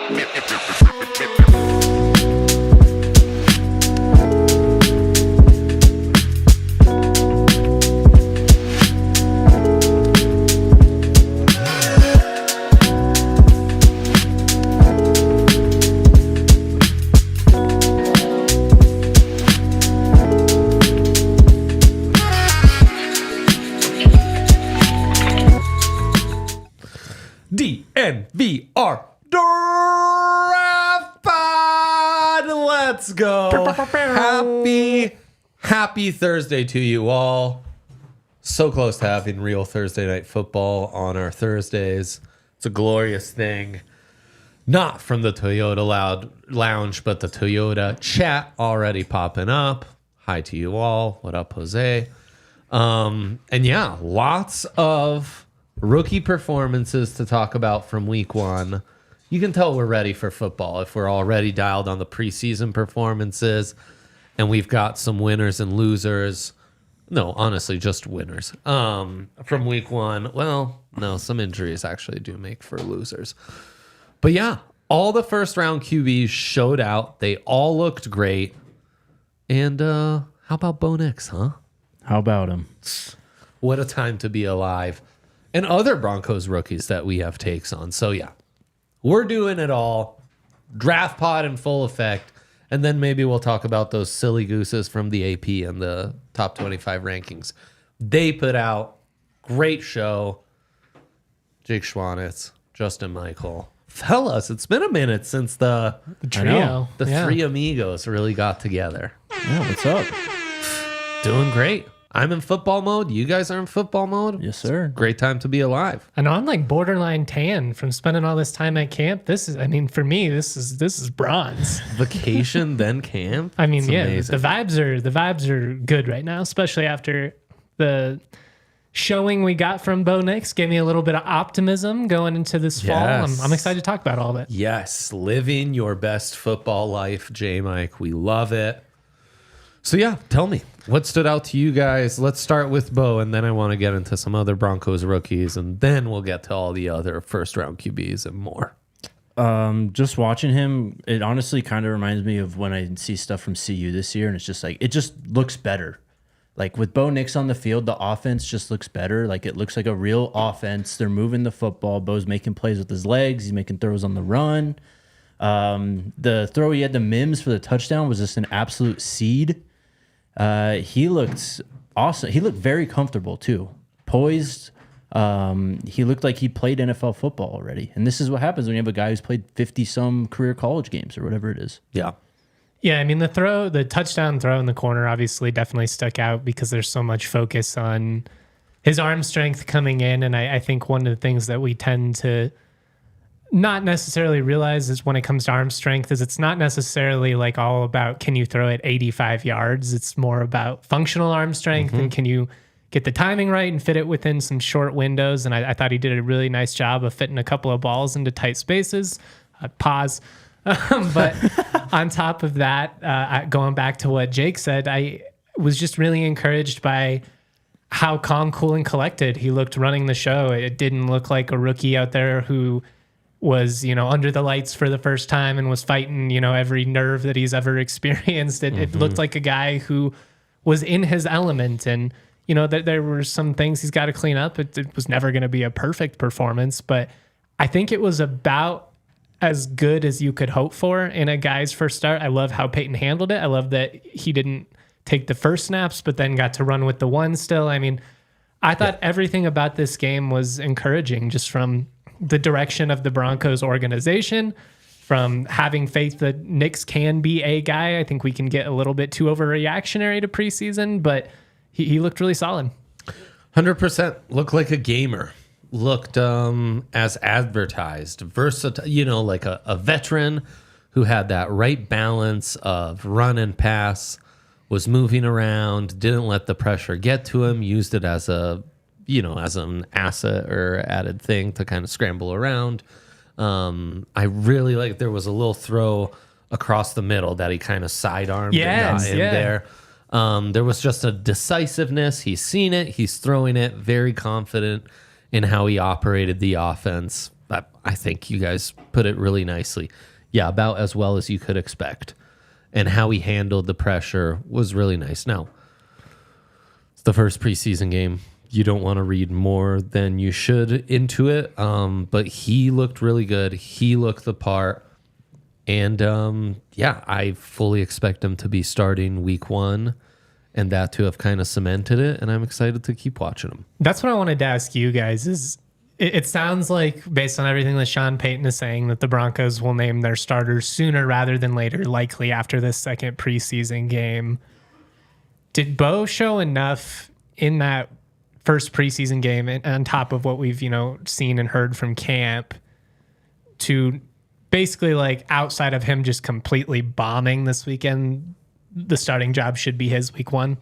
DNVR Draft Pod. Let's go. Happy Thursday to you all. So close to having real Thursday night football on our Thursdays. It's a glorious thing. Not from the Toyota Lounge, but the Toyota chat already popping up. Hi to you all. What up, Jose? And yeah, lots of rookie performances to talk about from week one. You can tell we're ready for football if we're already dialed on the preseason performances, and we've got some winners and losers. No, honestly, just winners from week one. Well, no, some injuries actually do make for losers. But yeah, all the first round QBs showed out. They all looked great. And how about Bo Nix, huh? How about him? What a time to be alive. And other Broncos rookies that we have takes on. So yeah, we're doing it all. Draft pod in full effect. And then maybe we'll talk about those silly gooses from the AP and the top 25 rankings. They put out great show. Jake Schwanitz, Justin Michael. Fellas, it's been a minute since the trio, three amigos really got together. Yeah, what's up? Doing great. I'm in football mode. You guys are in football mode. Yes, sir. Great time to be alive. I know I'm like borderline tan from spending all this time at camp. For me, this is bronze. Vacation, then camp. I mean, It's yeah, amazing. the vibes are good right now, especially after the showing we got from Bo Nix. Gave me a little bit of optimism going into this fall. Yes. I'm excited to talk about all of it. Yes, living your best football life, J. Mike. We love it. So yeah, tell me, what stood out to you guys? Let's start with Bo, and then I want to get into some other Broncos rookies, and then we'll get to all the other first-round QBs and more. Just watching him, it honestly kind of reminds me of when I see stuff from CU this year, and it's just like, it just looks better. Like with Bo Nix on the field, the offense just looks better. Like it looks like a real offense. They're moving the football. Bo's making plays with his legs. He's making throws on the run. The throw he had to Mims for the touchdown was just an absolute seed. He looked awesome. He looked very comfortable too, poised. He looked like he played NFL football already. And this is what happens when you have a guy who's played 50-some career college games or whatever it is. Yeah. Yeah, I mean, the touchdown throw in the corner obviously definitely stuck out because there's so much focus on his arm strength coming in. And I think one of the things that we tend to not necessarily realize is when it comes to arm strength is it's not necessarily like all about can you throw it 85 yards. It's more about functional arm strength and can you get the timing right and fit it within some short windows. And I thought he did a really nice job of fitting a couple of balls into tight spaces. Pause. But on top of that, going back to what Jake said, I was just really encouraged by how calm, cool, and collected he looked running the show. It didn't look like a rookie out there who was, under the lights for the first time and was fighting, every nerve that he's ever experienced. It looked like a guy who was in his element. And, there were some things he's got to clean up. It was never going to be a perfect performance, but I think it was about as good as you could hope for in a guy's first start. I love how Peyton handled it. I love that he didn't take the first snaps, but then got to run with the one still. I mean, I thought everything about this game was encouraging, just from the direction of the Broncos organization, from having faith that Nix can be a guy. I think we can get a little bit too overreactionary to preseason, but he looked really solid. 100% looked like a gamer. Looked as advertised. Versatile, like a veteran who had that right balance of run and pass, was moving around, didn't let the pressure get to him, used it as an asset or added thing to kind of scramble around. I really like, there was a little throw across the middle that he kind of sidearmed and got in there. There was just a decisiveness. He's seen it. He's throwing it, very confident in how he operated the offense. I think you guys put it really nicely. Yeah, about as well as you could expect. And how he handled the pressure was really nice. Now, it's the first preseason game. You don't want to read more than you should into it. But he looked really good. He looked the part. And I fully expect him to be starting week 1 and that to have kind of cemented it. And I'm excited to keep watching him. That's what I wanted to ask you guys is it sounds like, based on everything that Sean Payton is saying, that the Broncos will name their starters sooner rather than later, likely after this second preseason game. Did Bo show enough in that first preseason game, and on top of what we've, seen and heard from camp, to basically, like, outside of him just completely bombing this weekend, the starting job should be his week 1?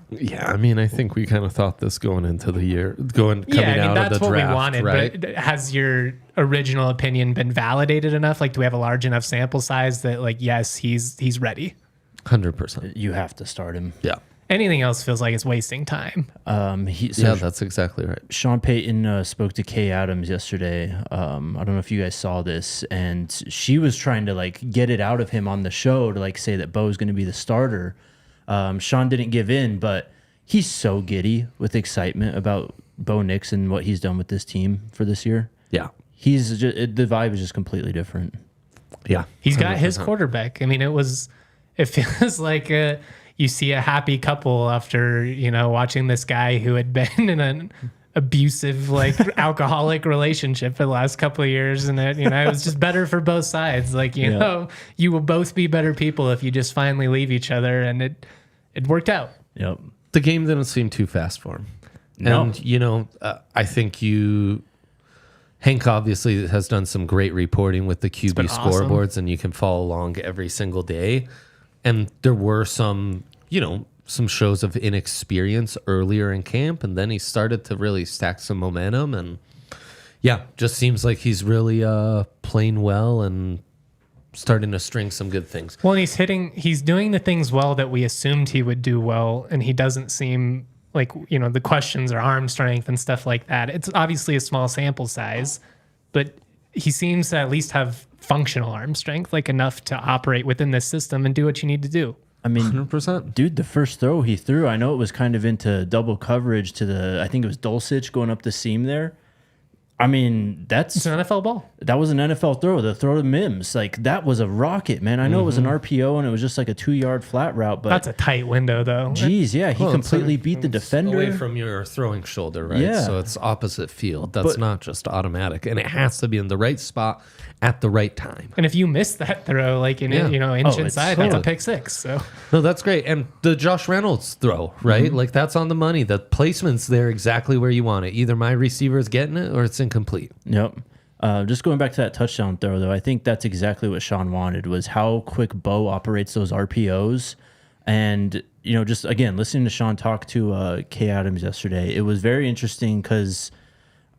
Yeah, I mean, I think we kind of thought this going into the year, coming out that's of the what draft, we wanted. right? But has your original opinion been validated enough? Like, do we have a large enough sample size that, like, yes, he's ready? 100%. You have to start him. Yeah. Anything else feels like it's wasting time. That's exactly right. Sean Payton spoke to Kay Adams yesterday. I don't know if you guys saw this, and she was trying to like get it out of him on the show to like say that Bo's going to be the starter. Sean didn't give in, but he's so giddy with excitement about Bo Nix and what he's done with this team for this year. Yeah. He's just, the vibe is just completely different. Yeah. He's got 100%. His quarterback. I mean, it feels like you see a happy couple after, watching this guy who had been in an abusive, like, alcoholic relationship for the last couple of years. And it was just better for both sides. Like, you will both be better people if you just finally leave each other. And it worked out. Yep. The game didn't seem too fast for him. No. And, I think Hank obviously has done some great reporting with the QB scoreboards, and you can follow along every single day. And there were some shows of inexperience earlier in camp, and then he started to really stack some momentum. And just seems like he's really playing well and starting to string some good things. Well, and he's doing the things well that we assumed he would do well, and he doesn't seem like, the questions are arm strength and stuff like that. It's obviously a small sample size, but he seems to at least have functional arm strength, like enough to operate within this system and do what you need to do. I mean, 100%. Dude, the first throw he threw, I know it was kind of into double coverage to I think it was Dulcich going up the seam there. I mean, It's an NFL ball. That was an NFL throw. The throw to Mims, like that was a rocket, man. I know it was an RPO and it was just like a 2-yard flat route, but that's a tight window, though. Geez, yeah, he completely beat the defender away from your throwing shoulder, right? Yeah. So it's opposite field. That's not just automatic, and it has to be in the right spot at the right time. And if you miss that throw, like inch inside, that's a pick six. So no, that's great. And the Josh Reynolds throw, right? Like that's on the money. The placement's there exactly where you want it. Either my receiver is getting it or it's incomplete. Yep. Just going back to that touchdown throw, though, I think that's exactly what Sean wanted, was how quick Bo operates those RPOs. And, just, again, listening to Sean talk to Kay Adams yesterday, it was very interesting because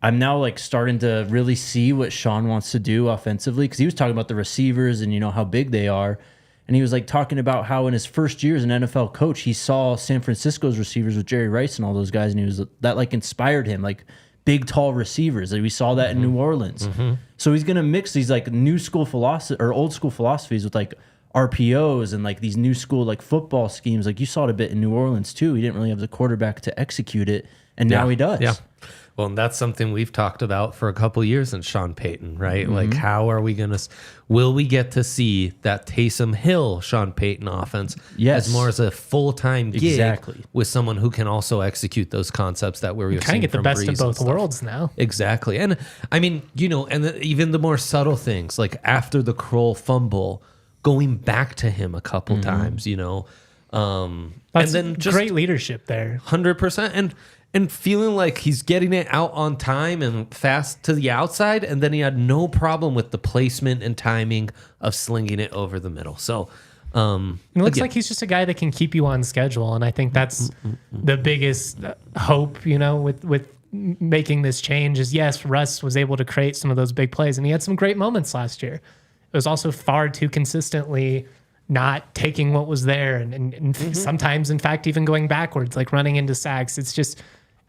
I'm now, like, starting to really see what Sean wants to do offensively, because he was talking about the receivers and, how big they are. And he was, like, talking about how in his first year as an NFL coach, he saw San Francisco's receivers with Jerry Rice and all those guys, and that, like, inspired him, like, big, tall receivers. Like we saw that in New Orleans. So he's going to mix these like new school philosophy or old school philosophies with like RPOs and like these new school like football schemes. Like you saw it a bit in New Orleans too. He didn't really have the quarterback to execute it, and now he does. Yeah. Well, and that's something we've talked about for a couple of years in Sean Payton, right? Like, how are we going to, will we get to see that Taysom Hill Sean Payton offense as more as a full-time gig with someone who can also execute those concepts that we're kind of get the best of both worlds now. Exactly. And I mean, even the more subtle things, like after the Kroll fumble, going back to him a couple times, That's and then just great leadership there. 100%. And feeling like he's getting it out on time and fast to the outside, and then he had no problem with the placement and timing of slinging it over the middle. So it looks like he's just a guy that can keep you on schedule, and I think that's the biggest hope, with making this change is, yes, Russ was able to create some of those big plays, and he had some great moments last year. It was also far too consistently not taking what was there, and sometimes, in fact, even going backwards, like running into sacks.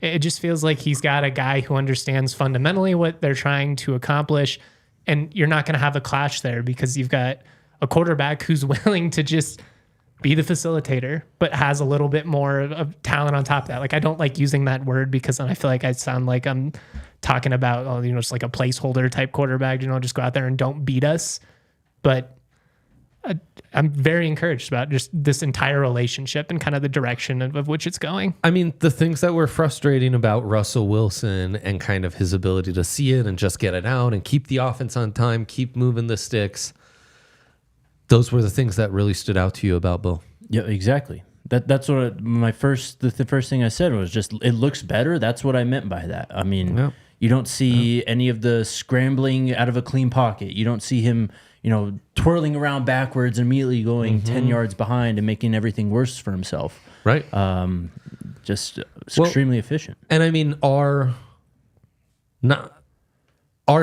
It just feels like he's got a guy who understands fundamentally what they're trying to accomplish. And you're not going to have a clash there because you've got a quarterback who's willing to just be the facilitator, but has a little bit more of talent on top of that. Like, I don't like using that word because I feel like I sound like I'm talking about, just like a placeholder type quarterback, just go out there and don't beat us. But I'm very encouraged about just this entire relationship and kind of the direction of which it's going. I mean, the things that were frustrating about Russell Wilson and kind of his ability to see it and just get it out and keep the offense on time, keep moving the sticks. Those were the things that really stood out to you about Bo. Yeah, exactly. That's what the first thing I said was just, it looks better. That's what I meant by that. I mean, you don't see any of the scrambling out of a clean pocket. You don't see him, twirling around backwards and immediately going 10 yards behind and making everything worse for himself. Right. Just extremely efficient. And I mean, our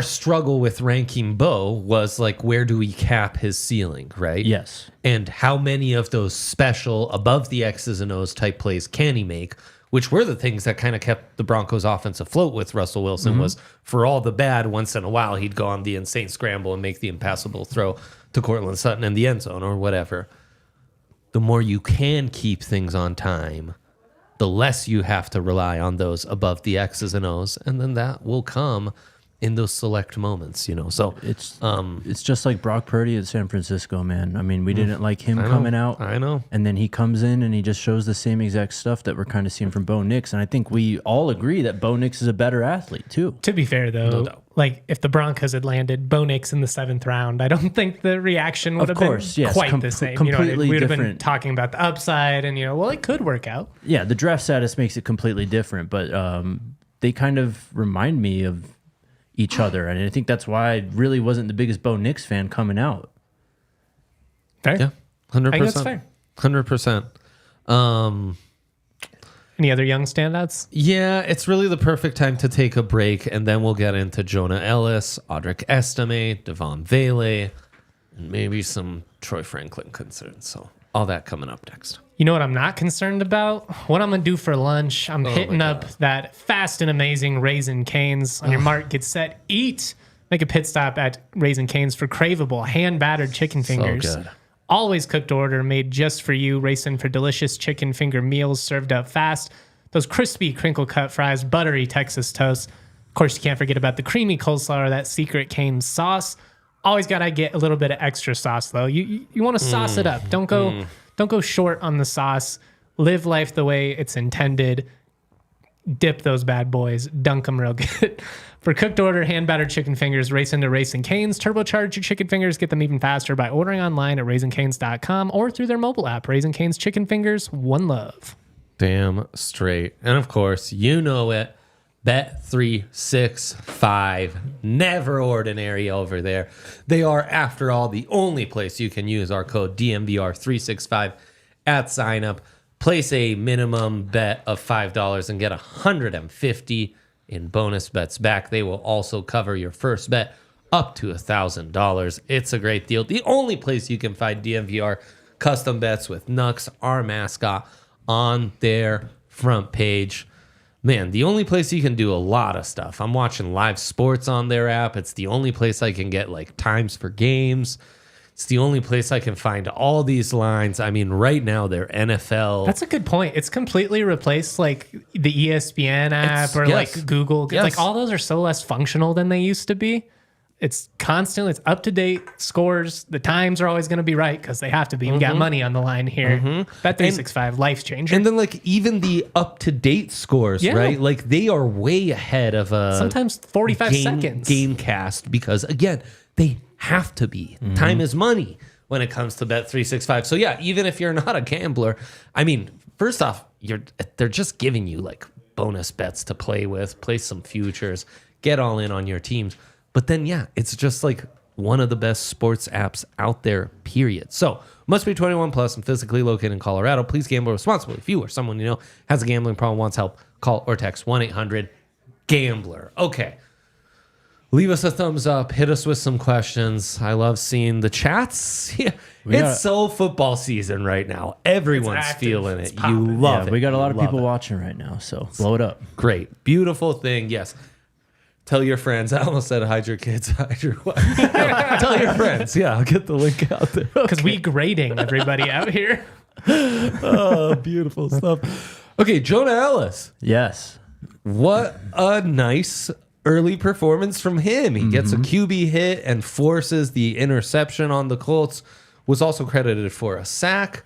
struggle with ranking Bo was like, where do we cap his ceiling, right? Yes. And how many of those special above the X's and O's type plays can he make, which were the things that kind of kept the Broncos offense afloat with Russell Wilson. Was for all the bad, once in a while, he'd go on the insane scramble and make the impassable throw to Cortland Sutton in the end zone or whatever. The more you can keep things on time, the less you have to rely on those above the X's and O's. And then that will come in those select moments, So it's just like Brock Purdy at San Francisco, man. I mean, we didn't like him coming out. I know. And then he comes in and he just shows the same exact stuff that we're kind of seeing from Bo Nix. And I think we all agree that Bo Nix is a better athlete, too. To be fair, though, like if the Broncos had landed Bo Nix in the 7th round, I don't think the reaction would have been quite the same. Completely we would have different. been talking about the upside and, it could work out. Yeah, the draft status makes it completely different, but they kind of remind me of each other, and I think that's why I really wasn't the biggest Bo Nix fan coming out. Fair. Yeah, 100%. I think that's fair. 100%. Any other young standouts? Yeah, it's really the perfect time to take a break, and then we'll get into Jonah Elliss, Audric Estime, Devon Vele, and maybe some Troy Franklin concerns. So all that coming up next. You know what I'm not concerned about? What I'm going to do for lunch. I'm hitting up that fast and amazing Raisin Canes. On your mark, get set, eat. Make a pit stop at Raisin Canes for craveable, hand-battered chicken fingers. So good. Always cooked to order, made just for you. Racing for delicious chicken finger meals served up fast. Those crispy crinkle-cut fries, buttery Texas toast. Of course, you can't forget about the creamy coleslaw or that secret Cane's sauce. Always got to get a little bit of extra sauce, though. You want to sauce it up. Don't go short on the sauce. Live life the way it's intended. Dip those bad boys. Dunk them real good. For cooked order, hand-battered chicken fingers, race into Raisin Canes. Turbocharge your chicken fingers. Get them even faster by ordering online at raisincanes.com or through their mobile app. Raisin Canes Chicken Fingers, one love. Damn straight. And of course, you know it. Bet365. Never ordinary over there. They are, after all, the only place you can use our code DNVR365 at sign up. Place a minimum bet of $5 and get $150 in bonus bets back. They will also cover your first bet up to $1,000. It's a great deal. The only place you can find DNVR custom bets with Nux, our mascot, on their front page. Man, the only place you can do a lot of stuff. I'm watching live sports on their app. It's the only place I can get like times for games. It's the only place I can find all these lines. I mean, right now they're NFL. That's a good point. It's completely replaced like the ESPN app like Google. Yes. Like all those are so less functional than they used to be. It's constant. It's up to date scores. The times are always going to be right because they have to be. We got money on the line here. Bet365, life changer. And then like even the up to date scores, right? Like they are way ahead of sometimes 45 seconds Gamecast because again they have to be. Time is money when it comes to Bet365. So yeah, even if you're not a gambler, I mean, first off, they're just giving you like bonus bets to play with, play some futures, get all in on your teams. But then, yeah, it's just like one of the best sports apps out there, period. So, must be 21 plus and physically located in Colorado. Please gamble responsibly. If you or someone you know has a gambling problem, wants help, call or text 1-800-GAMBLER. Okay. Leave us a thumbs up. Hit us with some questions. I love seeing the chats. Yeah, it's so football season right now. Everyone's feeling it. You love it. We got a lot of people it. watching right now, so blow it up. Great. Beautiful thing. Yes. Tell your friends. I almost said hide your kids, hide your wife. No, tell your friends. Yeah, I'll get the link out there. Because we grading everybody out here. Oh, beautiful stuff. Okay, Jonah Elliss. Yes. What a nice early performance from him. He gets a QB hit and forces the interception on the Colts. Was also credited for a sack.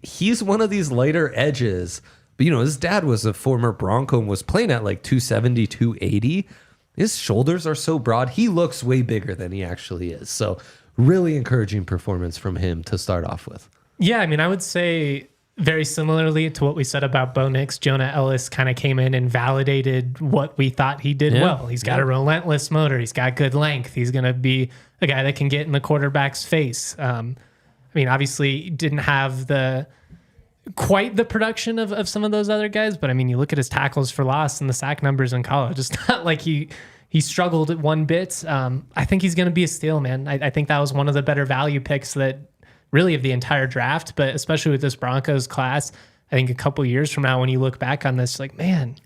He's one of these lighter edges. But, his dad was a former Bronco and was playing at like 270, 280. His shoulders are so broad. He looks way bigger than he actually is. So really encouraging performance from him to start off with. Yeah, I would say very similarly to what we said about Bo Nix, Jonah Elliss kind of came in and validated what we thought he did well. He's got a relentless motor. He's got good length. He's going to be a guy that can get in the quarterback's face. Obviously didn't have quite the production of some of those other guys, but you look at his tackles for loss and the sack numbers in college. It's not like he struggled at one bit. I think he's going to be a steal, man. I think that was one of the better value picks that really of the entire draft, but especially with this Broncos class, I think a couple years from now, when you look back on this, like, man,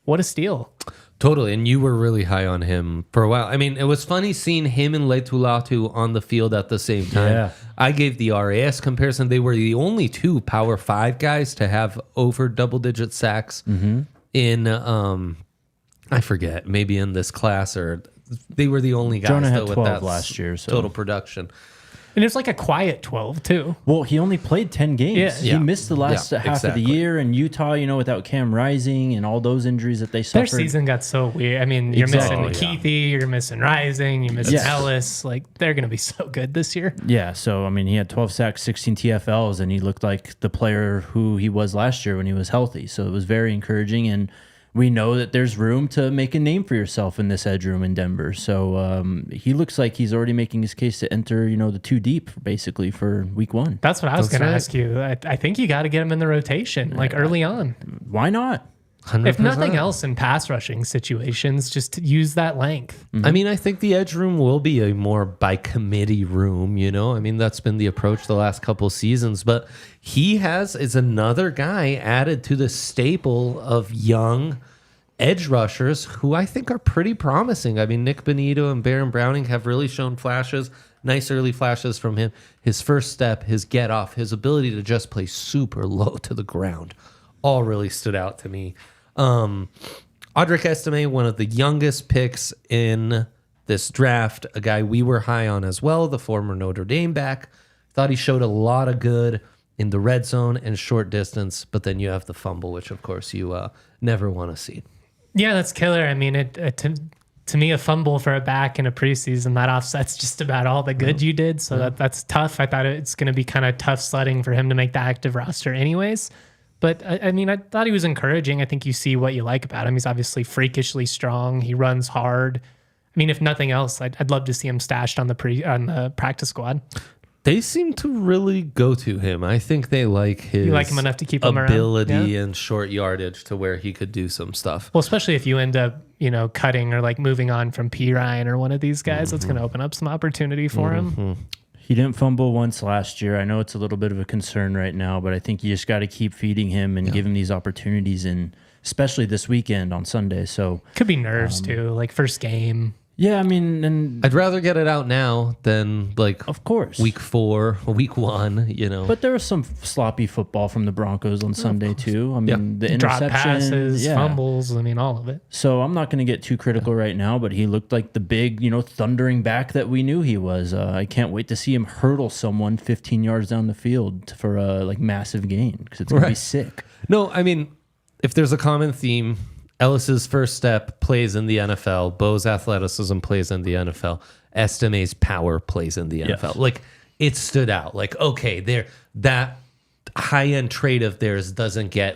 what a steal. Totally. And you were really high on him for a while. It was funny seeing him and Leitulatu on the field at the same time. Yeah. I gave the RAS comparison. They were the only two Power 5 guys to have over double-digit sacks in, I forget, maybe in this class, or they were the only guys Jonah had with 12 that last year, so. total production. And it was like a quiet 12, too. Well, he only played 10 games. Yeah. He missed the last half of the year. And Utah, without Cam Rising and all those injuries that they suffered. Their season got so weird. You're missing Keithy, you're missing Rising, you're missing Ellis. Like, they're going to be so good this year. Yeah, so, he had 12 sacks, 16 TFLs, and he looked like the player who he was last year when he was healthy. So it was very encouraging, and we know that there's room to make a name for yourself in this edge room in Denver. So he looks like he's already making his case to enter, the 2 deep, basically, for week 1. That's what I was going to ask you. I think you got to get him in the rotation, early on. Why not? 100%. If nothing else in pass rushing situations, just use that length. I think the edge room will be a more by committee room, that's been the approach the last couple seasons, but he is another guy added to the staple of young edge rushers who I think are pretty promising. Nick Benito and Baron Browning have really shown flashes, nice early flashes from him. His first step, his get off, his ability to just play super low to the ground, all really stood out to me. Audric Estime, one of the youngest picks in this draft, a guy we were high on as well, the former Notre Dame back. Thought he showed a lot of good in the red zone and short distance, but then you have the fumble, which of course you never want to see. Yeah, that's killer. To me, a fumble for a back in a preseason, that offsets just about all the good you did. So that's tough. I thought it's going to be kind of tough sledding for him to make the active roster anyways. But, I thought he was encouraging. I think you see what you like about him. He's obviously freakishly strong. He runs hard. If nothing else, I'd love to see him stashed on the practice squad. They seem to really go to him. I think they like his you like him enough to keep him ability and short yardage to where he could do some stuff. Well, especially if you end up, cutting or like moving on from P. Ryan or one of these guys, that's going to open up some opportunity for him. He didn't fumble once last year. I know it's a little bit of a concern right now, but I think you just got to keep feeding him and give him these opportunities, and especially this weekend on Sunday. So could be nerves too, like first game. Yeah, and I'd rather get it out now than of course, week 4, week 1, But there was some sloppy football from the Broncos on Sunday too. The drop interception, passes, fumbles, all of it. So I'm not going to get too critical right now, but he looked like the big, thundering back that we knew he was. I can't wait to see him hurdle someone 15 yards down the field for a massive gain, because it's going to be sick. No, if there's a common theme, Ellis's first step plays in the NFL. Bo's athleticism plays in the NFL. Estime's power plays in the NFL. Yes. It stood out. Okay, that high-end trait of theirs doesn't get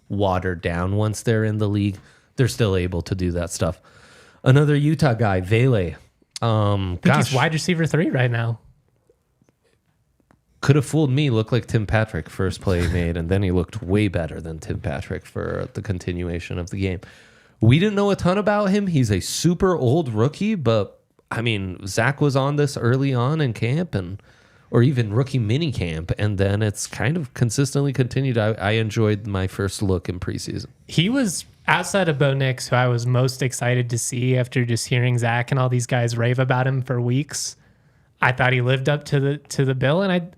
watered down once they're in the league. They're still able to do that stuff. Another Utah guy, Vele. I think he's wide receiver 3 right now. Could have fooled me. Looked like Tim Patrick first play he made, and then he looked way better than Tim Patrick for the continuation of the game. we didn't know a ton about him. He's a super old rookie, but I mean, Zach was on this early on in camp or even rookie mini camp, and then it's kind of consistently continued. I enjoyed my first look in preseason. He was, outside of Bo Nix, who I was most excited to see after just hearing Zach and all these guys rave about him for weeks. I thought he lived up to the bill, and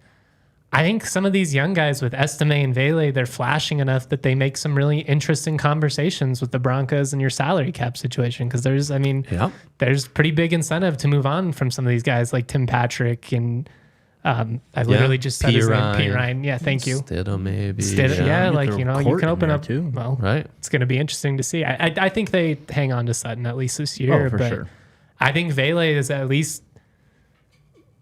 I think some of these young guys with Estime and Vele, they're flashing enough that they make some really interesting conversations with the Broncos and your salary cap situation. Because there's pretty big incentive to move on from some of these guys like Tim Patrick and I literally just said his name, Pete Ryan. Yeah, thank you. Stidham, maybe. Yeah, like, you can open up too. Well, right. It's going to be interesting to see. I think they hang on to Sutton at least this year. For sure. I think Vele is at least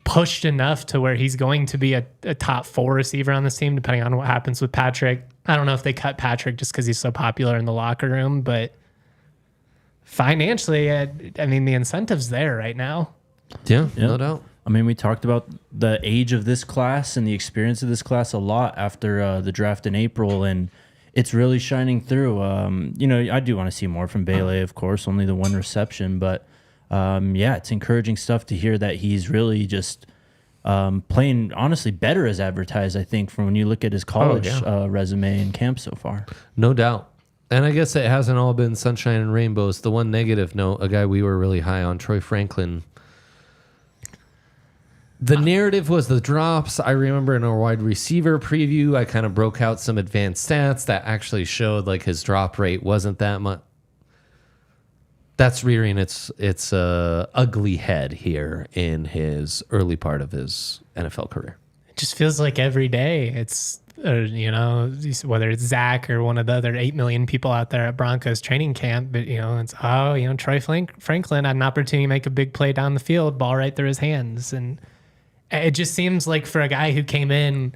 pushed enough to where he's going to be a top 4 receiver on this team, depending on what happens with Patrick. I don't know if they cut Patrick just because he's so popular in the locker room, but financially, I mean, the incentive's there right now. Yeah, no doubt. I mean, we talked about the age of this class and the experience of this class a lot after the draft in April, and it's really shining through. I do want to see more from Vele, of course, only the 1 reception, but it's encouraging stuff to hear that he's really just playing, honestly, better as advertised, I think, from when you look at his college resume and camp so far. No doubt. And I guess it hasn't all been sunshine and rainbows. The one negative note, a guy we were really high on, Troy Franklin. The narrative was the drops. I remember in our wide receiver preview, I kind of broke out some advanced stats that actually showed like his drop rate wasn't that much. That's rearing its ugly head here in his early part of his NFL career. It just feels like every day it's, whether it's Zach or one of the other 8 million people out there at Broncos training camp, but, it's, Troy Franklin had an opportunity to make a big play down the field, ball right through his hands. And it just seems like for a guy who came in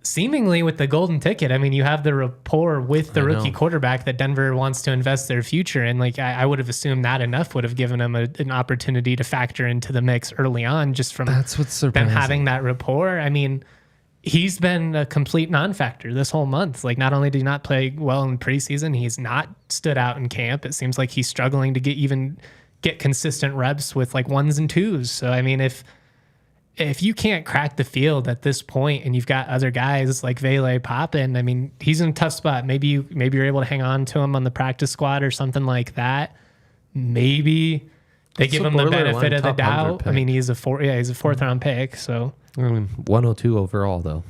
seemingly with the golden ticket, I mean, you have the rapport with the rookie quarterback that Denver wants to invest their future in. Like, I would have assumed that enough would have given him an opportunity to factor into the mix early on, just from That's what's surprising. them having that rapport. I mean, he's been a complete non-factor this whole month. Like, not only did he not play well in preseason, he's not stood out in camp. It seems like he's struggling to get consistent reps with like 1s and 2s. So, I mean, if you can't crack the field at this point and you've got other guys like Vele popping, I mean, he's in a tough spot. Maybe you're able to hang on to him on the practice squad or something like that. Maybe they give him the benefit of the doubt. Pick. I mean, he's a 4th round pick. So 102 overall though.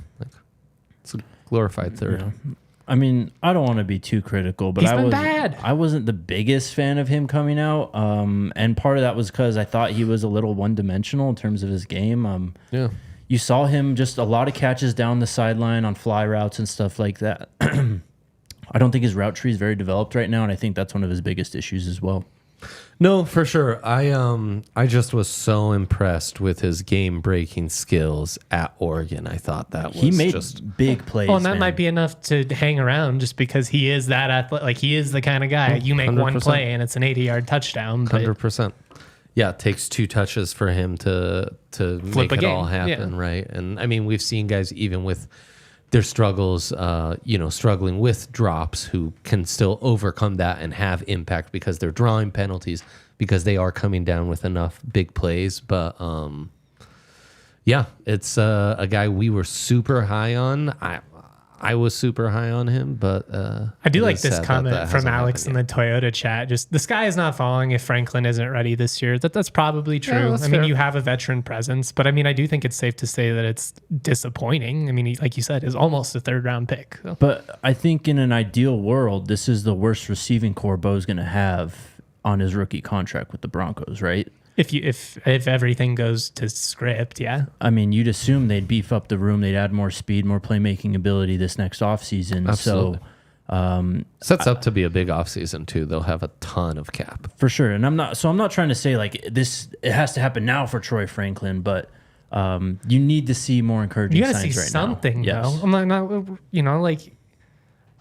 It's a glorified 3rd. Yeah. I mean, I don't want to be too critical, but I wasn't the biggest fan of him coming out. And part of that was because I thought he was a little one-dimensional in terms of his game. You saw him just a lot of catches down the sideline on fly routes and stuff like that. I don't think his route tree is very developed right now, and I think that's one of his biggest issues as well. No, for sure. I just was so impressed with his game-breaking skills at Oregon. I thought that was he made just big plays. Well, and that might be enough to hang around just because he is that athletic. Like, he is the kind of guy you make 100%. One play and it's an 80-yard touchdown. 100%. Yeah, it takes 2 touches for him to make it all happen, right? And I mean, we've seen guys even with their struggles, struggling with drops who can still overcome that and have impact because they're drawing penalties because they are coming down with enough big plays. But it's a guy we were super high on. I was super high on him, but I do like this comment from Alex in the Toyota chat. Just the sky is not falling if Franklin isn't ready this year. That's probably true. Yeah, I mean, you have a veteran presence, but I mean, I do think it's safe to say that it's disappointing. I mean, he, like you said, is almost a 3rd round pick. So. But I think in an ideal world, this is the worst receiving core Bo's going to have on his rookie contract with the Broncos, right? If everything goes to script, yeah. I mean, you'd assume they'd beef up the room, they'd add more speed, more playmaking ability this next offseason. Absolutely. So sets up to be a big offseason too. They'll have a ton of cap. For sure. And I'm not trying to say like this it has to happen now for Troy Franklin, but you need to see more encouraging signs right now. You gotta see something, though. I'm not like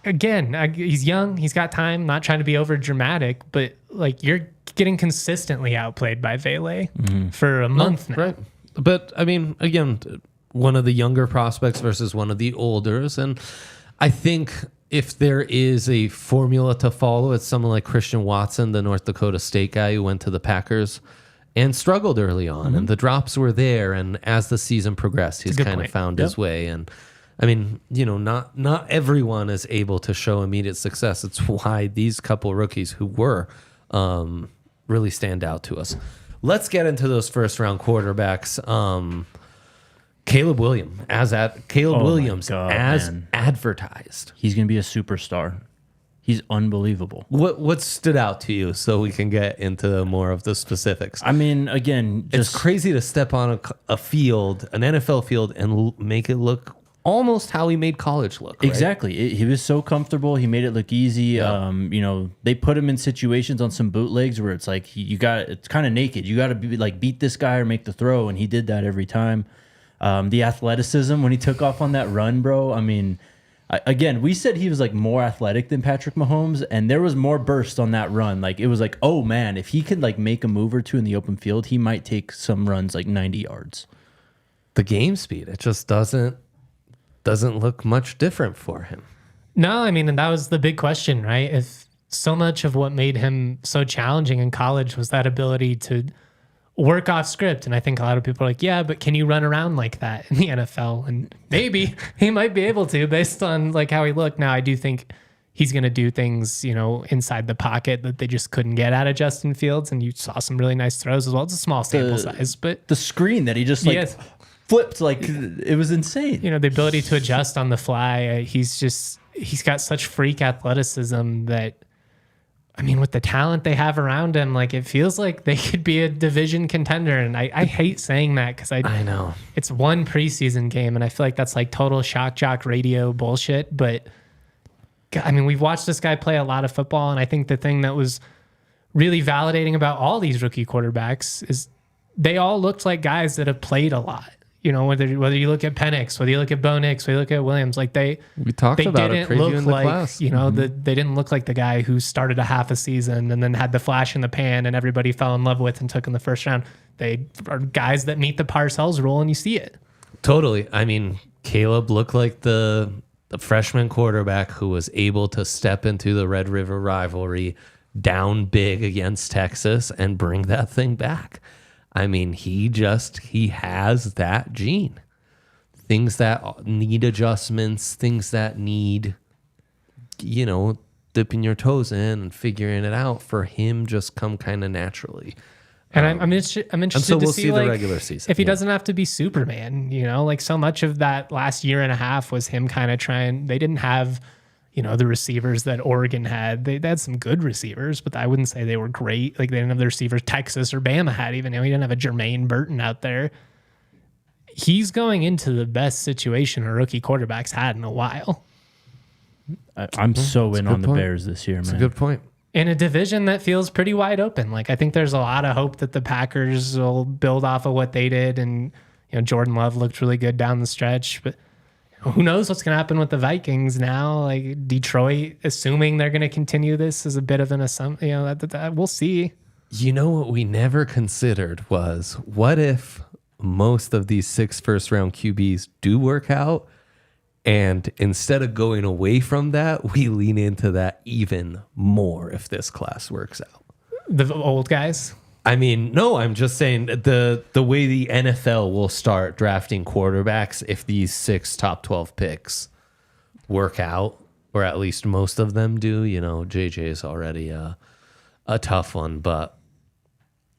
again, he's young, he's got time, not trying to be over dramatic, but like you're getting consistently outplayed by Vele for a month now. Right. But I mean, again, one of the younger prospects versus one of the olders. And I think if there is a formula to follow, it's someone like Christian Watson, the North Dakota State guy who went to the Packers and struggled early on, and the drops were there. And as the season progressed, he's kind of found his way. And I mean, not everyone is able to show immediate success. It's why these couple rookies who were really stand out to us. Let's get into those first round quarterbacks. Caleb Williams as advertised. He's going to be a superstar. He's unbelievable. What stood out to you so we can get into more of the specifics? I mean, again, it's crazy to step on a field, an NFL field, and make it look almost how he made college look. Right? Exactly. He was so comfortable. He made it look easy. Yeah. They put him in situations on some bootlegs where it's like it's kind of naked. You got to be like beat this guy or make the throw, and he did that every time. The athleticism when he took off on that run, bro. I mean, again, we said he was like more athletic than Patrick Mahomes, and there was more burst on that run. Like it was like, oh man, if he could like make a move or two in the open field, he might take some runs like 90 yards. The game speed, it just doesn't look much different for him. No, I mean, and that was the big question, right? If so much of what made him so challenging in college was that ability to work off script. And I think a lot of people are like, yeah, but can you run around like that in the NFL? And maybe he might be able to based on like how he looked. Now, I do think he's going to do things, inside the pocket that they just couldn't get out of Justin Fields. And you saw some really nice throws as well. It's a small sample size, but the screen that he just flipped, like it was insane. The ability to adjust on the fly. He's got such freak athleticism that, I mean, with the talent they have around him, like it feels like they could be a division contender. And I hate saying that because I know it's one preseason game, and I feel like that's like total shock jock radio bullshit. But I mean, we've watched this guy play a lot of football, and I think the thing that was really validating about all these rookie quarterbacks is they all looked like guys that have played a lot. Whether you look at Penix, whether you look at Bo Nix, whether you look at Williams, like we talked about it preview in the class. They didn't look like the guy who started a half a season and then had the flash in the pan and everybody fell in love with and took in the first round. They are guys that meet the Parcells rule, and you see it. Totally. I mean, Caleb looked like the freshman quarterback who was able to step into the Red River rivalry down big against Texas and bring that thing back. I mean, he has that gene. Things that need adjustments, things that need, dipping your toes in and figuring it out, for him just come kind of naturally. And I'm interested so to we'll see the regular season. If he doesn't have to be Superman, like so much of that last year and a half was him kind of trying. They didn't have, the receivers that Oregon had. They had some good receivers, but I wouldn't say they were great. Like they didn't have the receivers Texas or Bama had. Even he didn't have a Jermaine Burton out there. He's going into the best situation a rookie quarterback's had in a while. I'm so in on the Bears this year, man. That's a good point. In a division that feels pretty wide open. Like I think there's a lot of hope that the Packers will build off of what they did. And, Jordan Love looked really good down the stretch, but who knows what's going to happen with the Vikings now? Like Detroit, assuming they're going to continue this, is a bit of an assumption. That we'll see. What we never considered was, what if most of these 6 first-round QBs do work out, and instead of going away from that, we lean into that even more if this class works out? The old guys? I mean, no, I'm just saying the way the NFL will start drafting quarterbacks, if these 6 top 12 picks work out, or at least most of them do. JJ is already a tough one, but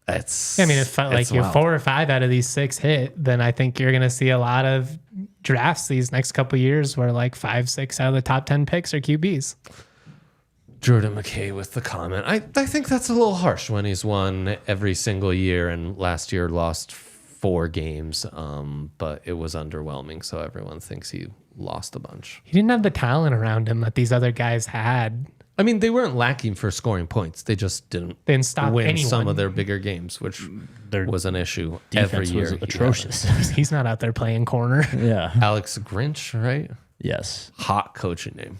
it's. I mean, if like 4 or 5 out of these 6 hit, then I think you're going to see a lot of drafts these next couple of years where like 5, 6 out of the top 10 picks are QBs. Jordan McKay with the comment. I think that's a little harsh when he's won every single year, and last year lost 4 games, but it was underwhelming, so everyone thinks he lost a bunch. He didn't have the talent around him that these other guys had. I mean, they weren't lacking for scoring points. They just didn't stop win anyone. Some of their bigger games, which was an issue every year. Was atrocious. He's not out there playing corner. Yeah. Alex Grinch, right? Yes. Hot coaching name.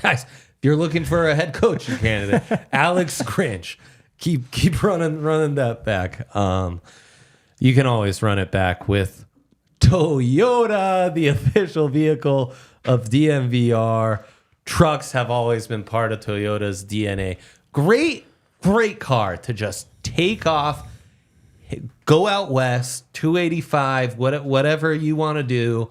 Guys, if you're looking for a head coaching candidate, Alex Grinch. Keep running that back. You can always run it back with Toyota, the official vehicle of DNVR. Trucks have always been part of Toyota's DNA. Great car to just take off, go out west, 285, whatever you want to do,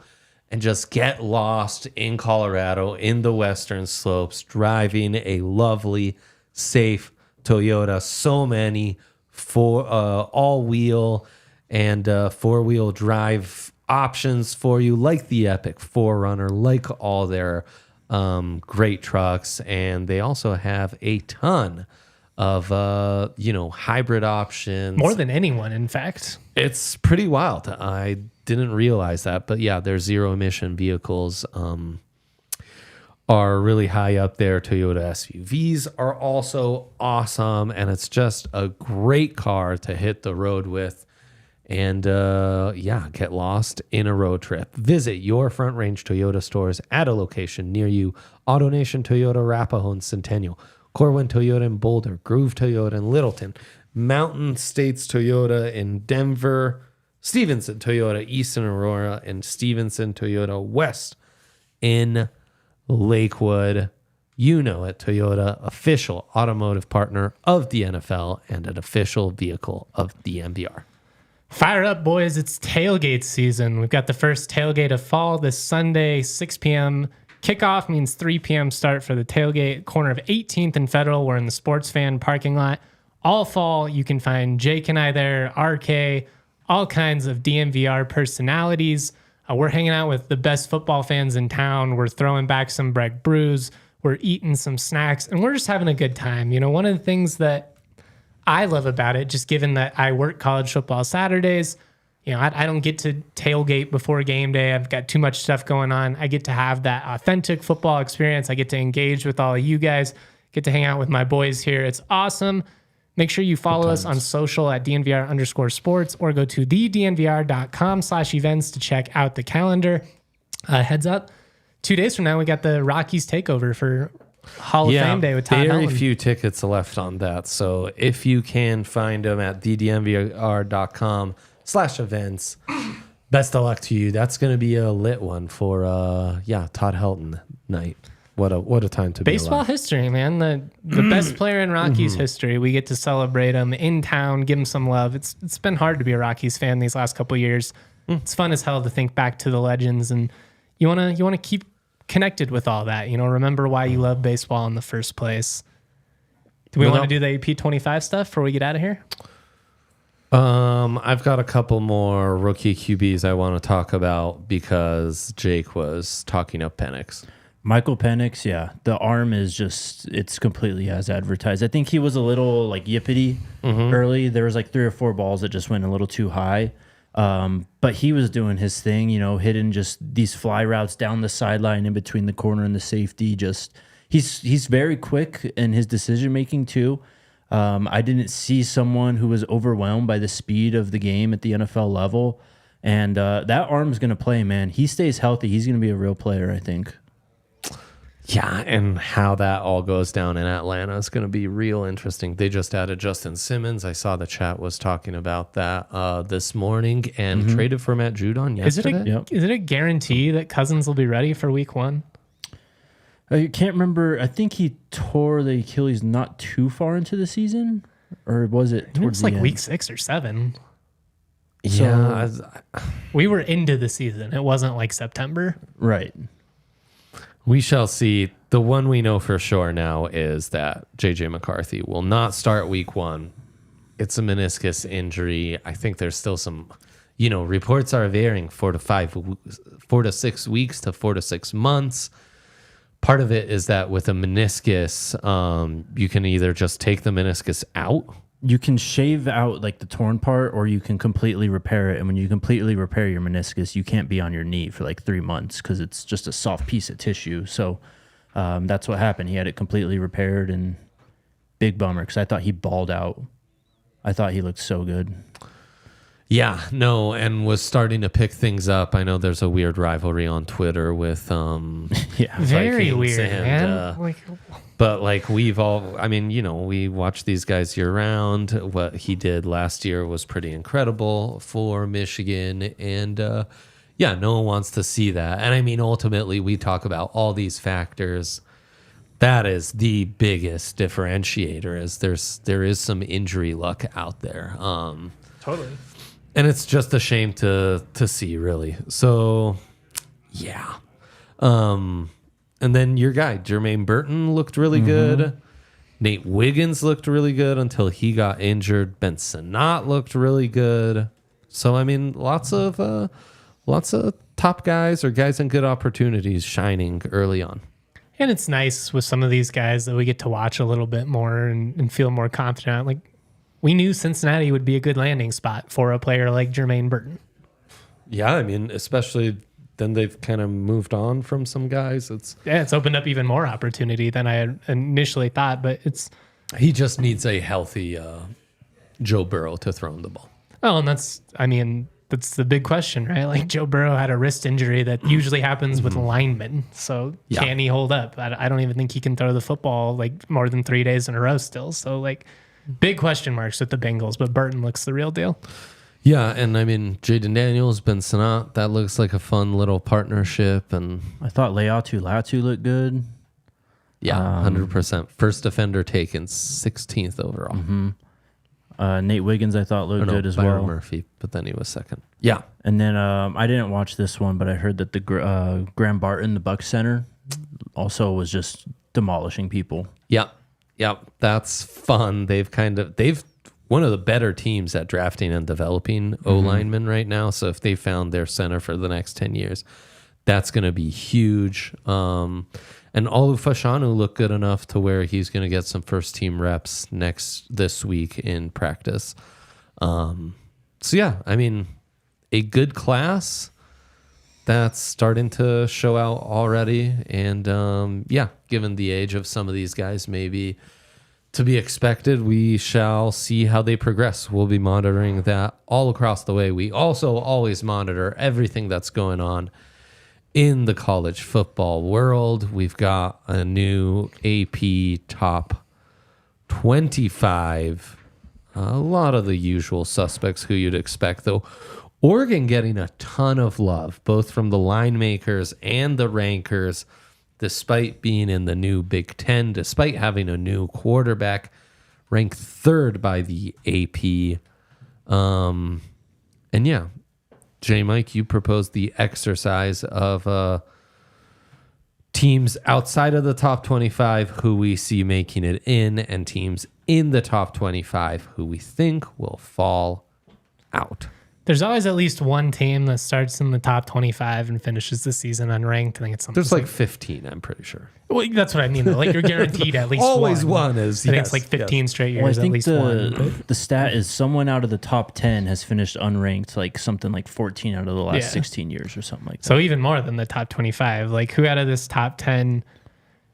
and just get lost in Colorado in the western slopes, driving a lovely, safe Toyota. So many all-wheel and four-wheel drive options for you, like the Epic 4Runner, like all their great trucks. And they also have a ton of hybrid options. More than anyone, in fact. It's pretty wild. I didn't realize that, but yeah, their zero emission vehicles are really high up there. Toyota SUVs are also awesome, and it's just a great car to hit the road with and get lost in a road trip. Visit your Front Range Toyota stores at a location near you. AutoNation Toyota, Arapahoe and Centennial, Corwin Toyota in Boulder, Groove Toyota in Littleton, Mountain States Toyota in Denver, Stevenson Toyota East in Aurora, and Stevenson Toyota West in Lakewood. You know it, Toyota, official automotive partner of the NFL and an official vehicle of DNVR. Fire up, boys. It's tailgate season. We've got the first tailgate of fall this Sunday, 6 p.m. Kickoff means 3 p.m. start for the tailgate. Corner of 18th and Federal. We're in the Sports Fan parking lot. All fall, you can find Jake and I there, RK, all kinds of DNVR personalities. We're hanging out with the best football fans in town. We're throwing back some Breck brews. We're eating some snacks, and we're just having a good time. You know, one of the things that I love about it, just given that I work college football Saturdays, you know, I don't get to tailgate before game day. I've got too much stuff going on. I get to have that authentic football experience. I get to engage with all of you guys, get to hang out with my boys here. It's awesome. Make sure you follow us on social at DNVR_sports or go to thednvr.com/events to check out the calendar. Heads up, 2 days from now, we got the Rockies takeover for Hall of Fame Day with Todd very Helton. few tickets left on that. So if you can find them at thednvr.com/events, best of luck to you. That's going to be a lit one for Todd Helton night. What a time to Baseball be alive. history, man. The best player in Rockies history. We get to celebrate him in town, give him some love. It's been hard to be a Rockies fan these last couple of years. It's fun as hell to think back to the legends, and you wanna keep connected with all that. You know, remember why you love baseball in the first place. Do we want to do the AP 25 stuff before we get out of here? I've got a couple more rookie QBs I want to talk about because Jake was talking up Penix. Michael Penix, yeah. The arm is just, it's completely as advertised. I think he was a little like yippity early. There was like 3 or 4 balls that just went a little too high. But he was doing his thing, you know, hitting just these fly routes down the sideline in between the corner and the safety. Just he's very quick in his decision making too. I didn't see someone who was overwhelmed by the speed of the game at the NFL level. And that arm's going to play, man. He stays healthy. He's going to be a real player, I think. Yeah, and how that all goes down in Atlanta is going to be real interesting. They just added Justin Simmons. I saw the chat was talking about that this morning and traded for Matt Judon yesterday. Is it a guarantee that Cousins will be ready for week 1? I can't remember. I think he tore the Achilles not too far into the season, or was it towards It's like the end? week 6 or 7. Yeah. We were into the season. It wasn't like September. Right. We shall see. The one we know for sure now is that J.J. McCarthy will not start week 1. It's a meniscus injury. I think there's still some, reports are varying 4 to 6 weeks to 4 to 6 months. Part of it is that with a meniscus, you can either just take the meniscus out. You can shave out like the torn part, or you can completely repair it. And when you completely repair your meniscus, you can't be on your knee for like 3 months because it's just a soft piece of tissue. So that's what happened. He had it completely repaired, and big bummer because I thought he balled out. I thought he looked so good. Yeah, no, and was starting to pick things up. I know there's a weird rivalry on Twitter with Very Vikings weird, and, man. But like we watch these guys year round. What he did last year was pretty incredible for Michigan. And, Yeah, no one wants to see that. And I mean, ultimately, we talk about all these factors. That is the biggest differentiator. Is there is some injury luck out there. Totally. And it's just a shame to see, really. So, yeah. And then your guy, Jermaine Burton, looked really good. Nate Wiggins looked really good until he got injured. Ben Sinnott looked really good. So, I mean, lots of top guys or guys in good opportunities shining early on. And it's nice with some of these guys that we get to watch a little bit more and feel more confident. Like, we knew Cincinnati would be a good landing spot for a player like Jermaine Burton. Yeah, I mean, especially then they've kind of moved on from some guys. It's opened up even more opportunity than I had initially thought, but he just needs a healthy Joe Burrow to throw him the ball. Oh, and that's the big question, right? Like, Joe Burrow had a wrist injury that usually happens with linemen. So can he hold up? I don't even think he can throw the football like more than 3 days in a row still. So, like, big question marks with the Bengals, but Burton looks the real deal. Yeah, and I mean, Jaden Daniels, Ben Sinnott, that looks like a fun little partnership. And I thought Latu looked good. Yeah, 100%. First defender taken, 16th overall. Nate Wiggins, I thought looked good as Byron well. Murphy, but then he was second. Yeah. And then I didn't watch this one, but I heard that the Graham Barton, the Bucs center, also was just demolishing people. Yeah. That's fun. They've one of the better teams at drafting and developing O-linemen right now. So if they found their center for the next 10 years, that's going to be huge. And Olu Fashanu looked good enough to where he's going to get some first team reps this week in practice. So yeah, I mean, a good class that's starting to show out already. And yeah, given the age of some of these guys, maybe to be expected, we shall see how they progress. We'll be monitoring that all across the way. We also always monitor everything that's going on in the college football world. We've got a new AP top 25. A lot of the usual suspects who you'd expect, though. Oregon getting a ton of love, both from the line makers and the rankers, despite being in the new Big Ten, despite having a new quarterback, ranked third by the AP. And yeah, J. Mike, you proposed the exercise of teams outside of the top 25 who we see making it in, and teams in the top 25 who we think will fall out. There's always at least one team that starts in the top 25 and finishes the season unranked. I think it's something. There's like 15, I'm pretty sure. Well, that's what I mean, though. Like, you're guaranteed at least always one is. I think it's like 15 straight years. Well, I think at least one. the stat is someone out of the top 10 has finished unranked, like something like 14 out of the last 16 years or something like that. So even more than the top 25. Like, who out of this top 10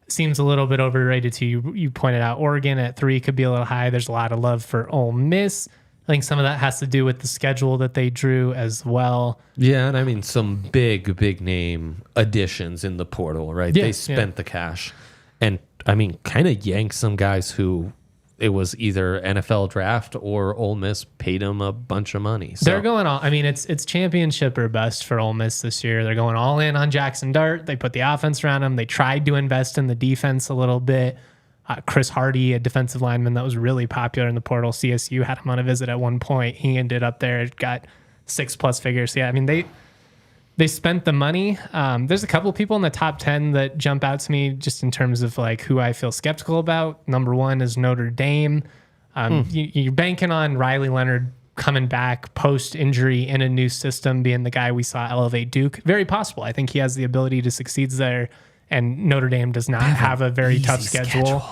seems a little bit overrated to you? You pointed out Oregon at 3 could be a little high. There's a lot of love for Ole Miss. I think some of that has to do with the schedule that they drew as well. Yeah, and I mean, some big name additions in the portal, right? Yeah, they spent the cash. And, I mean, kind of yanked some guys who it was either NFL draft or Ole Miss paid them a bunch of money. So. They're going all, I mean, it's championship or bust for Ole Miss this year. They're going all in on Jackson Dart. They put the offense around him. They tried to invest in the defense a little bit. Chris Hardy, a defensive lineman that was really popular in the portal. CSU had him on a visit at one point. He ended up there, got 6+ figures. Yeah, I mean, they spent the money. There's a couple of people in the top 10 that jump out to me just in terms of like who I feel skeptical about. Number 1 is Notre Dame. You're banking on Riley Leonard coming back post-injury in a new system, being the guy we saw elevate Duke. Very possible. I think he has the ability to succeed there. And Notre Dame does not have a very tough schedule.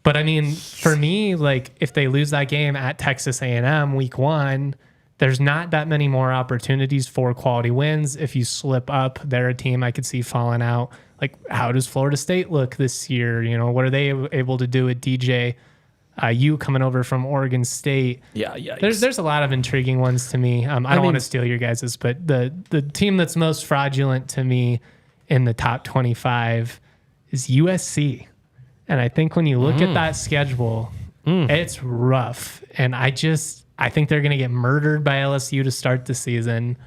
But I mean, for me, like, if they lose that game at Texas A&M week 1, there's not that many more opportunities for quality wins. If you slip up, they're a team I could see falling out. Like, how does Florida State look this year? You know, what are they able to do with DJ? You coming over from Oregon State. Yeah. There's a lot of intriguing ones to me. I don't want to steal your guys's, but the team that's most fraudulent to me in the top 25 is USC. And I think when you look at that schedule, it's rough. And I think they're going to get murdered by LSU to start the season.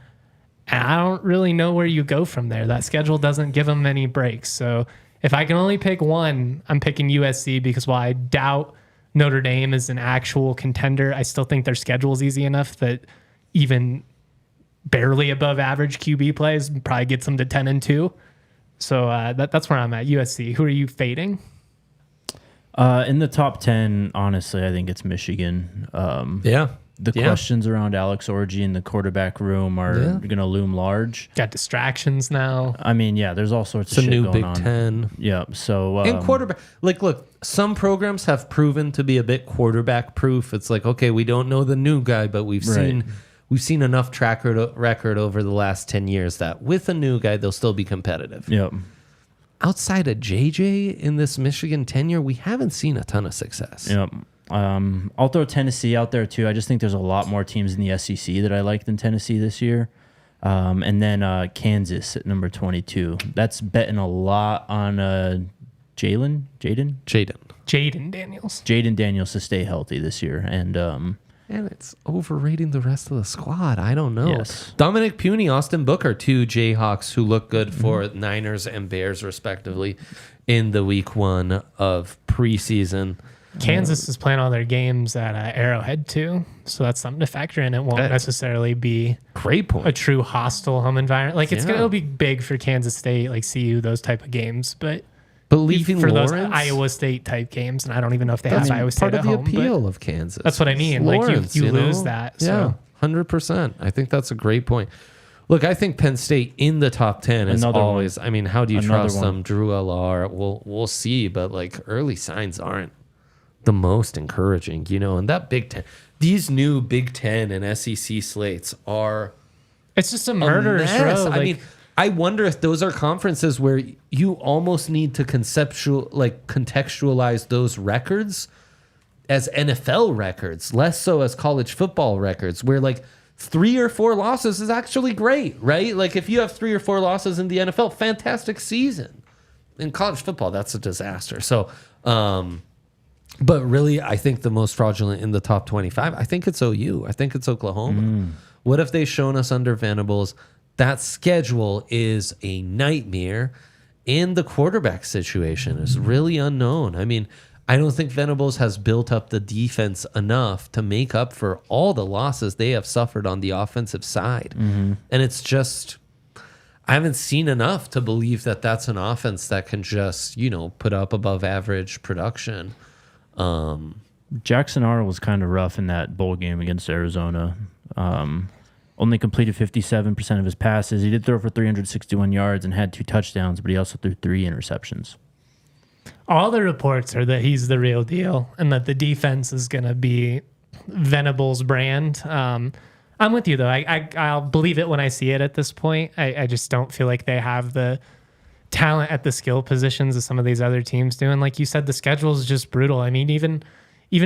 And I don't really know where you go from there. That schedule doesn't give them any breaks. So if I can only pick one, I'm picking USC because while I doubt Notre Dame is an actual contender, I still think their schedule is easy enough that even barely above average QB plays probably gets them to 10-2. So that's where I'm at. USC. Who are you fading? In the top 10, honestly, I think it's Michigan. The questions around Alex Orji in the quarterback room are going to loom large. Got distractions now. I mean, there's all sorts of shit new going Big on. Ten. Yeah, so And quarterback, look, some programs have proven to be a bit quarterback proof. It's like, okay, we don't know the new guy, but we've seen enough track record over the last 10 years that with a new guy, they'll still be competitive. Yep. Outside of JJ in this Michigan tenure, we haven't seen a ton of success. Yep. I'll throw Tennessee out there too. I just think there's a lot more teams in the SEC that I like than Tennessee this year. And then Kansas at number 22. That's betting a lot on Jaden Daniels to stay healthy this year. And it's overrating the rest of the squad. I don't know. Yes. Dominic Puny, Austin Booker, two Jayhawks who look good for Niners and Bears respectively in the week 1 of preseason. Kansas is playing all their games at Arrowhead too, so that's something to factor in. It won't necessarily be great point. A true hostile home environment. Like it'll be big for Kansas State, like CU, those type of games, but leaving for Lawrence, those Iowa State type games, and I don't even know if they have Iowa State at home. Part of the appeal of Kansas. That's what I mean. Lawrence, like you lose that. So. 100%. I think that's a great point. Look, I think Penn State in the top 10 is always. I mean, how do you trust them? Drew LR. We'll see, but like early signs aren't the most encouraging, and that Big Ten, these new Big Ten and SEC slates are. It's just a murderer's row. I mean, I wonder if those are conferences where you almost need to contextualize those records as NFL records, less so as college football records, where like 3 or 4 losses is actually great, right? Like if you have 3 or 4 losses in the NFL, fantastic season. In college football, that's a disaster. So, but really, I think the most fraudulent in the top 25, I think it's OU. I think it's Oklahoma. What have they shown us under Venables? That schedule is a nightmare, and the quarterback situation is really unknown. I mean, I don't think Venables has built up the defense enough to make up for all the losses they have suffered on the offensive side. And it's just, I haven't seen enough to believe that that's an offense that can just, put up above average production. Jackson Arnold was kind of rough in that bowl game against Arizona. Only completed 57% of his passes. He did throw for 361 yards and had 2 touchdowns, but he also threw 3 interceptions. All the reports are that he's the real deal and that the defense is going to be Venables' brand. I'm with you, though. I'll believe it when I see it at this point. I just don't feel like they have the talent at the skill positions as some of these other teams do. And like you said, the schedule is just brutal. I mean, even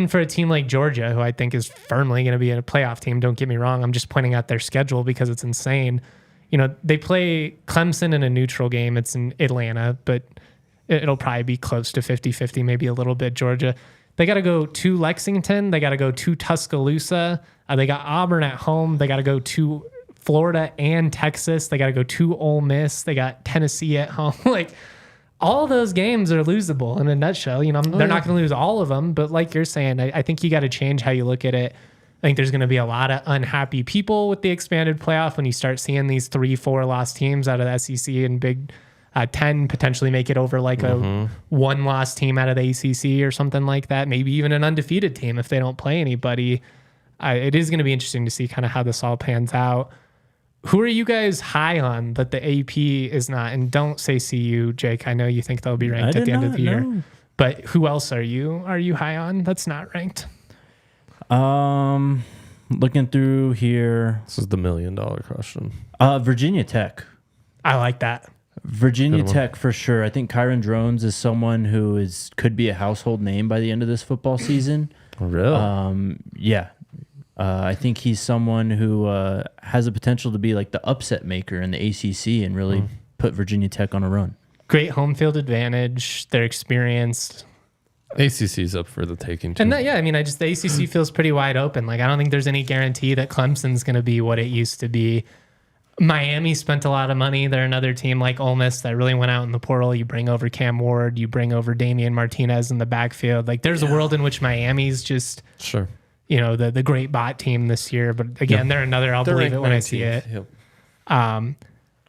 for a team like Georgia, who I think is firmly going to be a playoff team, don't get me wrong, I'm just pointing out their schedule because it's insane. They play Clemson in a neutral game. It's in Atlanta, but it'll probably be close to 50-50, maybe a little bit Georgia. They got to go to Lexington. They got to go to Tuscaloosa. They got Auburn at home. They got to go to Florida and Texas. They got to go to Ole Miss. They got Tennessee at home. Like, all those games are losable in a nutshell. They're not going to lose all of them, but like you're saying, I think you got to change how you look at it. I think there's going to be a lot of unhappy people with the expanded playoff when you start seeing these 3-4 loss teams out of the SEC and Big 10 potentially make it over like a 1-loss team out of the ACC or something like that. Maybe even an undefeated team if they don't play anybody. It is going to be interesting to see kind of how this all pans out. Who are you guys high on that the AP is not? And don't say CU, Jake. I know you think they'll be ranked at the end of the year. But who else are you high on that's not ranked? Looking through here. This is the $1 million question. Virginia Tech. I like that. Virginia Tech for sure. I think Kyron Drones is someone who could be a household name by the end of this football season. Really? Yeah. I think he's someone who has the potential to be like the upset maker in the ACC and really put Virginia Tech on a run. Great home field advantage. They're experienced. ACC's up for the taking too. And the ACC feels pretty wide open. Like, I don't think there's any guarantee that Clemson's going to be what it used to be. Miami spent a lot of money. They're another team like Ole Miss that really went out in the portal. You bring over Cam Ward, you bring over Damian Martinez in the backfield. Like there's a world in which Miami's just Sure. The great bot team this year. But again, they're another. I'll believe it when I see it. Yep. I'm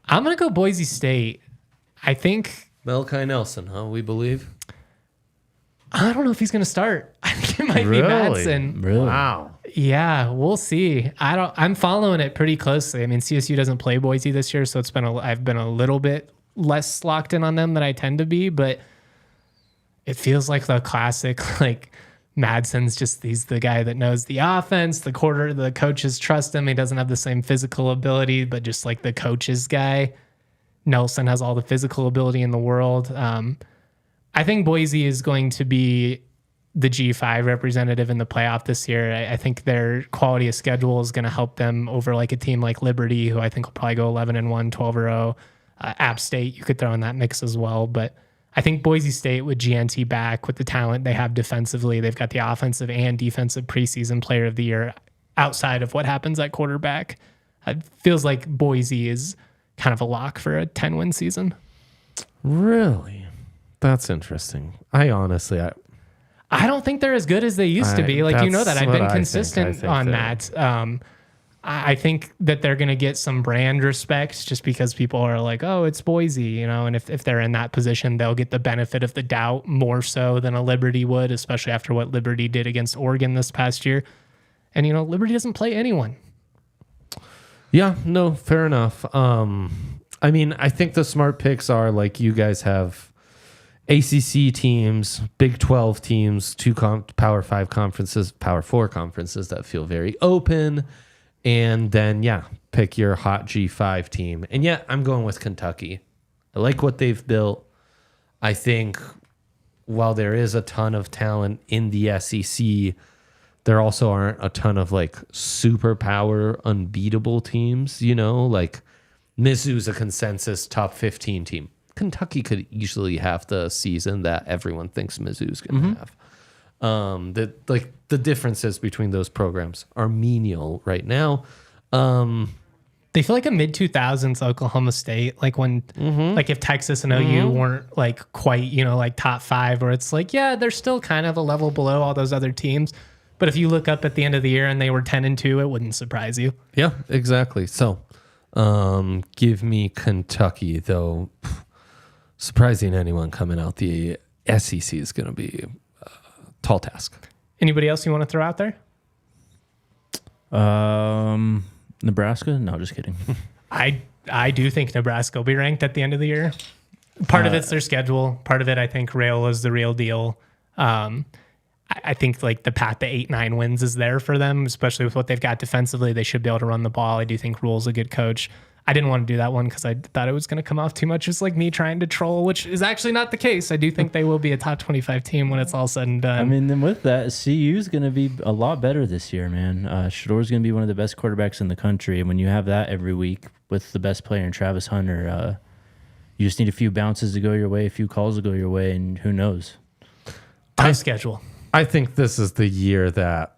gonna go Boise State. I think Malachi Nelson, huh? We believe. I don't know if he's gonna start. I think it might be Madsen. Really? Wow. Yeah, we'll see. I'm following it pretty closely. I mean, CSU doesn't play Boise this year, so I've been a little bit less locked in on them than I tend to be, but it feels like the classic, like Madsen's he's the guy that knows the offense, the coaches trust him. He doesn't have the same physical ability, but just like the coach's guy. Nelson has all the physical ability in the world. I think Boise is going to be the G5 representative in the playoff this year. I think their quality of schedule is going to help them over like a team like Liberty, who I think will probably go 11-1, 12-0. App State, you could throw in that mix as well. But I think Boise State with GNT back, with the talent they have defensively, they've got the offensive and defensive preseason player of the year outside of what happens at quarterback. It feels like Boise is kind of a lock for a 10-win season. Really? That's interesting. I don't think they're as good as they used to be. Like, you know that. I've been consistent on that. I think that they're going to get some brand respect just because people are like, oh, it's Boise, and if they're in that position, they'll get the benefit of the doubt more so than a Liberty would, especially after what Liberty did against Oregon this past year. And, Liberty doesn't play anyone. Yeah, no, fair enough. I mean, I think the smart picks are like you guys have ACC teams, Big 12 teams, two Power 5 conferences, Power 4 conferences that feel very open. And then, pick your hot G5 team. And I'm going with Kentucky. I like what they've built. I think while there is a ton of talent in the SEC, there also aren't a ton of like superpower unbeatable teams, like Mizzou's a consensus top 15 team. Kentucky could easily have the season that everyone thinks Mizzou's going to have. The differences between those programs are menial right now. They feel like a mid 2000s Oklahoma State, like when, like if Texas and OU weren't like quite, like top 5, where it's like, they're still kind of a level below all those other teams. But if you look up at the end of the year and they were 10-2, it wouldn't surprise you. Yeah, exactly. So, give me Kentucky, though. Surprising anyone coming out the SEC is going to be a tall task. Anybody else you want to throw out there? Nebraska? No, just kidding. I do think Nebraska will be ranked at the end of the year. Part of it's their schedule. Part of it, I think, Rail is the real deal. I think like the path to 8-9 wins is there for them, especially with what they've got defensively. They should be able to run the ball. I do think Rule's a good coach. I didn't want to do that one because I thought it was going to come off too much as like me trying to troll, which is actually not the case. I do think they will be a top 25 team when it's all said and done. I mean, then with that, CU is going to be a lot better this year, man. Shador's going to be one of the best quarterbacks in the country. And when you have that every week with the best player in Travis Hunter, you just need a few bounces to go your way, a few calls to go your way, and who knows? Tough schedule. I think this is the year that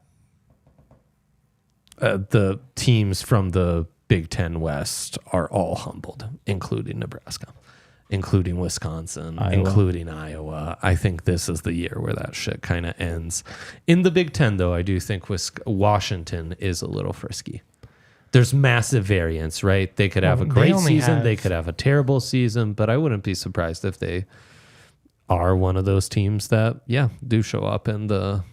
the teams from the Big Ten West are all humbled, including Nebraska, including Wisconsin, including Iowa. I think this is the year where that shit kind of ends. In the Big Ten, though, I do think Washington is a little frisky. There's massive variance, right? They could have a great season. They could have a terrible season, but I wouldn't be surprised if they are one of those teams that, do show up in the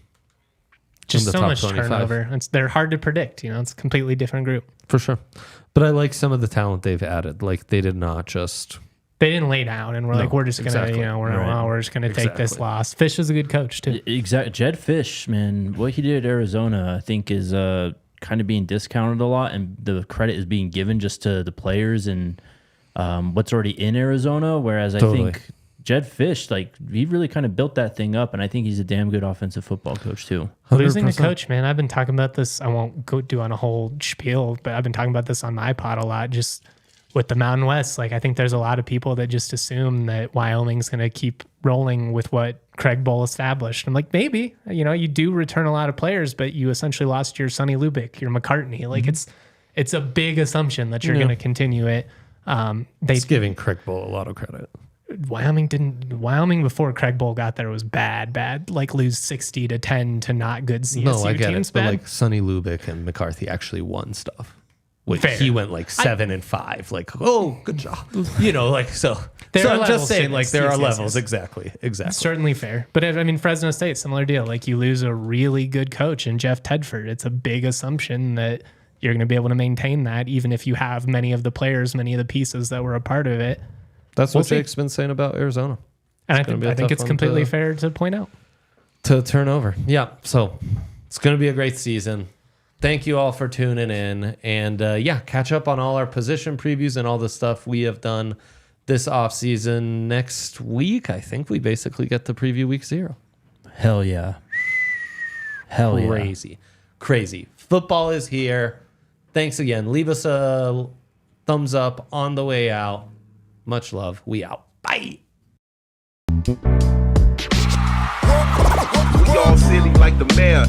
just so top much 25. turnover. They're hard to predict. It's a completely different group. For sure. But I like some of the talent they've added. Like they didn't lay down and we're just going to, we're just going to take this loss. Fish is a good coach too. Exactly. Jed Fish, man, what he did at Arizona, I think is kind of being discounted a lot, and the credit is being given just to the players and what's already in Arizona. Whereas I think Jed Fish, like he really kind of built that thing up, and I think he's a damn good offensive football coach too. 100%. Losing a coach, man. I've been talking about this. I won't go do on a whole spiel, but I've been talking about this on my pod a lot. Just with the Mountain West, like I think there's a lot of people that just assume that Wyoming's going to keep rolling with what Craig Bowl established. I'm like, maybe, you do return a lot of players, but you essentially lost your Sonny Lubick, your McCartney. Like it's a big assumption that you're going to continue it. It's giving Craig Bowl a lot of credit. Wyoming before Craig Bowl got there was bad. Like lose 60-10 to not good CSU No, I get teams. it. But like Sonny Lubick and McCarthy actually won stuff. Fair. He went like 7-5. Like, oh, good job. You know, like so. There So are I'm just levels to saying, like this. there are Yes. levels. Exactly. Certainly fair. But I mean, Fresno State, similar deal. Like you lose a really good coach in Jeff Tedford. It's a big assumption that you're going to be able to maintain that, even if you have many of the players, many of the pieces that were a part of it. That's We'll what see. Jake's been saying about Arizona. And I gonna be a think tough it's one completely to- fair to point out. To turn over. Yeah. So it's going to be a great season. Thank you all for tuning in. And catch up on all our position previews and all the stuff we have done this offseason. Next week, I think we basically get to preview week 0. Hell yeah. Hell yeah. Crazy. Football is here. Thanks again. Leave us a thumbs up on the way out. Much love. We out. Bye. We all silly like the mayor.